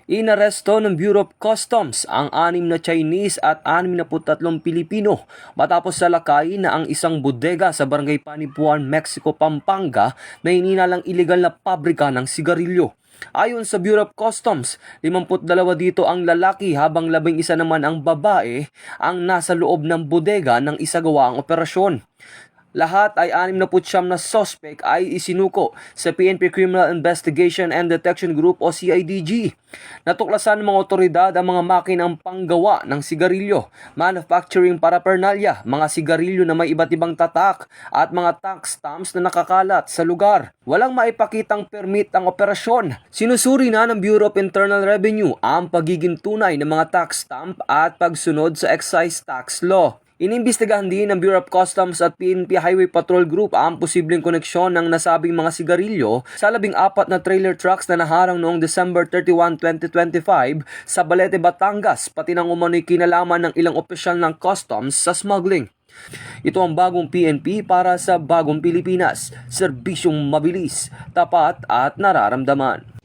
Inaresto ng Bureau of Customs ang 6 na Chinese at 63 Pilipino matapos salakay na ang isang bodega sa Barangay Panipuan, Mexico, Pampanga na hininalang iligal na pabrika ng sigarilyo. Ayon sa Bureau of Customs, 52 dito ang lalaki habang 11 naman ang babae ang nasa loob ng bodega nang isagawa ang operasyon. Lahat ay 69 na suspect ay isinuko sa PNP Criminal Investigation and Detection Group o CIDG. Natuklasan ng mga otoridad ang mga makinang panggawa ng sigarilyo, manufacturing paraphernalia, mga sigarilyo na may iba't ibang tatak at mga tax stamps na nakakalat sa lugar. Walang maipakitang permit ang operasyon. Sinusuri na ng Bureau of Internal Revenue ang pagiging tunay ng mga tax stamp at pagsunod sa excise tax law. Inimbestigahan din ng Bureau of Customs at PNP Highway Patrol Group ang posibleng koneksyon ng nasabing mga sigarilyo sa 14 na trailer trucks na naharang noong December 31, 2025 sa Balete, Batangas, pati ng umano'y kinalaman ng ilang opisyal ng customs sa smuggling. Ito ang bagong PNP para sa bagong Pilipinas, serbisyong mabilis, tapat at nararamdaman.